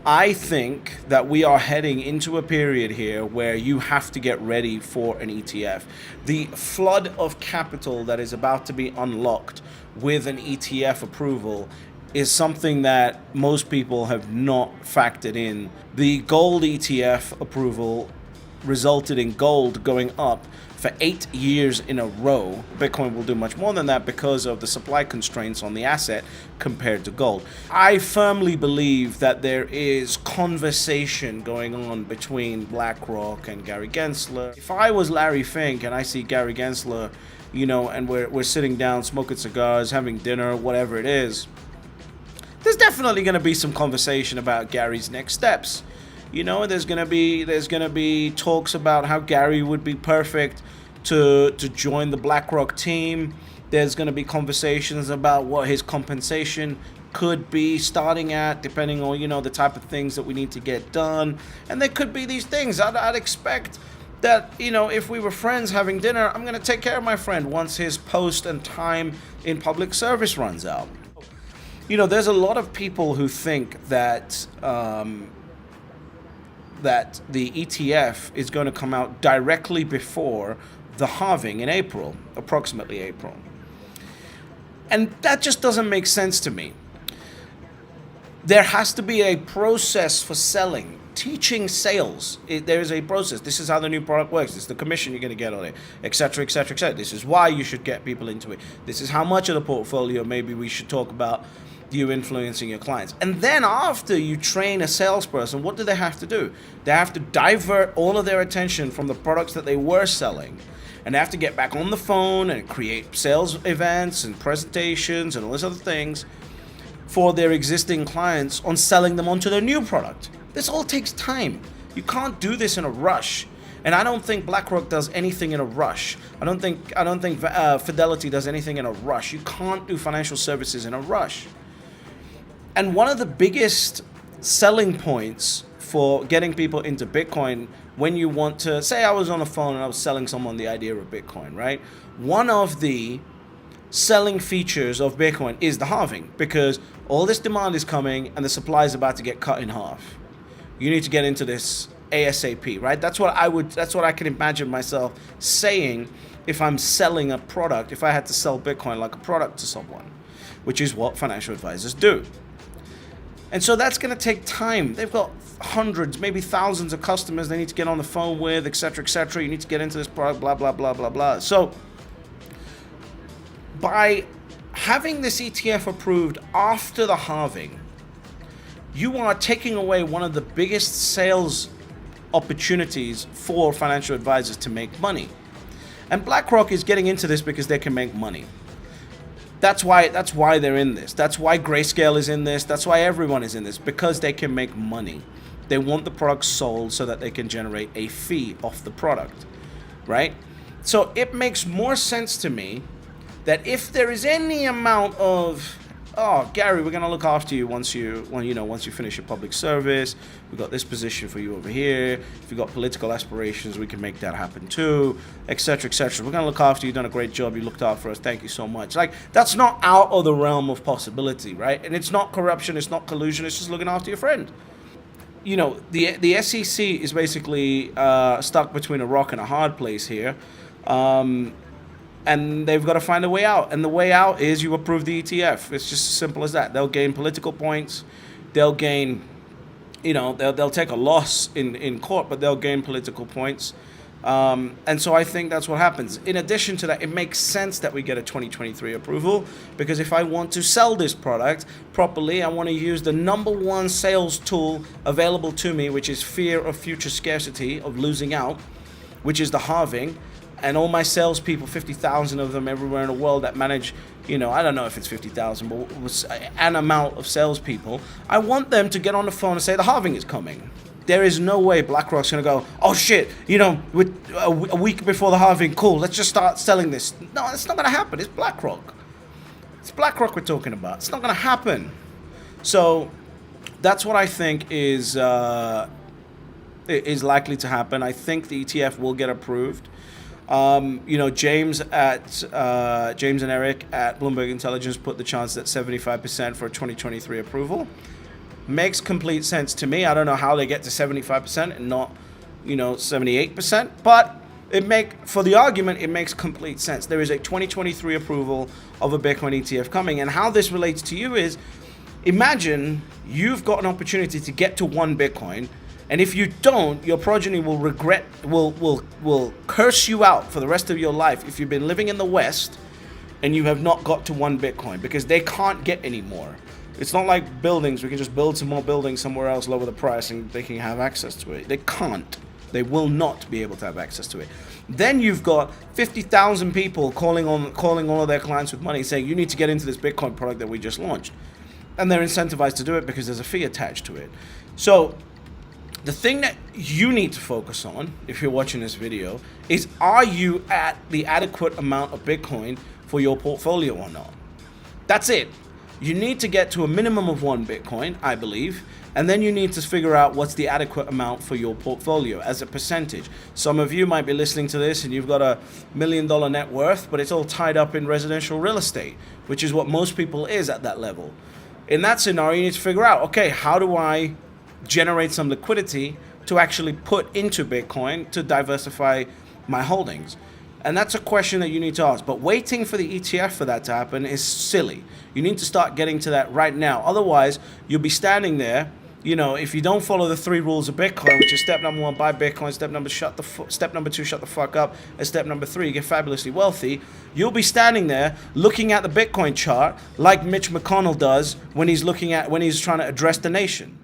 I think that we are heading into a period here where you have to get ready for an ETF. The flood of capital that is about to be unlocked with an ETF approval is something that most people have not factored in. The gold ETF approval resulted in gold going up for 8 years in a row. Bitcoin will do much more than that because of the supply constraints on the asset compared to gold. I firmly believe that there is conversation going on between BlackRock and Gary Gensler. If I was Larry Fink and I see Gary Gensler, and we're sitting down smoking cigars, having dinner, whatever it is, there's definitely going to be some conversation about Gary's next steps. There's gonna be talks about how Gary would be perfect to join the BlackRock team. There's gonna be conversations about what his compensation could be starting at, depending on the type of things that we need to get done. And there could be these things. I'd expect that if we were friends having dinner, I'm gonna take care of my friend once his post and time in public service runs out. There's a lot of people who think that that the ETF is going to come out directly before the halving in April, approximately April. And that just doesn't make sense to me. There has to be a process for selling, teaching sales. There is a process. This is how the new product works. This is the commission you're going to get on it, etc., etc., etc. This is why you should get people into it. This is how much of the portfolio maybe we should talk about you influencing your clients. And then after you train a salesperson, what do they have to do? They have to divert all of their attention from the products that they were selling, and they have to get back on the phone and create sales events and presentations and all these other things for their existing clients on selling them onto their new product. This all takes time. You can't do this in a rush. And I don't think BlackRock does anything in a rush. I don't think Fidelity does anything in a rush. You can't do financial services in a rush. And one of the biggest selling points for getting people into Bitcoin, when you want to, say I was on the phone and I was selling someone the idea of Bitcoin, right? One of the selling features of Bitcoin is the halving, because all this demand is coming and the supply is about to get cut in half. You need to get into this ASAP, right? That's what I can imagine myself saying if I'm selling a product, if I had to sell Bitcoin like a product to someone, which is what financial advisors do. And so that's going to take time. They've got hundreds, maybe thousands of customers they need to get on the phone with, etc., etc. You need to get into this product, blah, blah, blah, blah, blah. So by having this ETF approved after the halving, you are taking away one of the biggest sales opportunities for financial advisors to make money. And BlackRock is getting into this because they can make money. That's why they're in this. That's why Grayscale is in this. That's why everyone is in this, because they can make money. They want the product sold so that they can generate a fee off the product, right? So it makes more sense to me that if there is any amount of, oh, Gary, we're gonna look after you once you finish your public service. We've got this position for you over here. If you've got political aspirations, we can make that happen too, etc., etc. We're gonna look after you. You've done a great job. You looked after us. Thank you so much. Like, that's not out of the realm of possibility, right? And it's not corruption. It's not collusion. It's just looking after your friend. The SEC is basically stuck between a rock and a hard place here. And they've got to find a way out. And the way out is you approve the ETF. It's just as simple as that. They'll gain political points. They'll gain, they'll take a loss in court, but they'll gain political points. And so I think that's what happens. In addition to that, it makes sense that we get a 2023 approval, because if I want to sell this product properly, I want to use the number one sales tool available to me, which is fear of future scarcity, of losing out, which is the halving. And all my salespeople, 50,000 of them everywhere in the world that manage, I don't know if it's 50,000, but an amount of salespeople, I want them to get on the phone and say the halving is coming. There is no way BlackRock's going to go, oh shit, with a week before the halving, cool, let's just start selling this. No, it's not going to happen. It's BlackRock. It's BlackRock we're talking about. It's not going to happen. So that's what I think is likely to happen. I think the ETF will get approved. James and Eric at Bloomberg Intelligence put the chance at 75% for a 2023 approval. makes complete sense to me. I don't know how they get to 75% and not, 78%, but for the argument, it makes complete sense. There is a 2023 approval of a Bitcoin ETF coming, and how this relates to you is, imagine you've got an opportunity to get to 1 Bitcoin, and if you don't, your progeny will will curse you out for the rest of your life if you've been living in the West and you have not got to 1 Bitcoin, because they can't get any more. It's not like buildings. We can just build some more buildings somewhere else, lower the price, and they can have access to it. They can't. They will not be able to have access to it. Then you've got 50,000 people calling all of their clients with money saying, you need to get into this Bitcoin product that we just launched. And they're incentivized to do it because there's a fee attached to it. So the thing that you need to focus on, if you're watching this video, is, are you at the adequate amount of Bitcoin for your portfolio or not? That's it. You need to get to a minimum of 1 Bitcoin, I believe, and then you need to figure out what's the adequate amount for your portfolio as a percentage. Some of you might be listening to this and you've got $1 million net worth, but it's all tied up in residential real estate, which is what most people is at that level. In that scenario, you need to figure out, okay, how do I generate some liquidity to actually put into Bitcoin to diversify my holdings? And that's a question that you need to ask. But waiting for the ETF for that to happen is silly. You need to start getting to that right now. Otherwise, you'll be standing there, if you don't follow the 3 rules of Bitcoin, which is step number 1, buy Bitcoin, step number 2, shut the fuck up, and step number 3, get fabulously wealthy. You'll be standing there looking at the Bitcoin chart like Mitch McConnell does when he's trying to address the nation.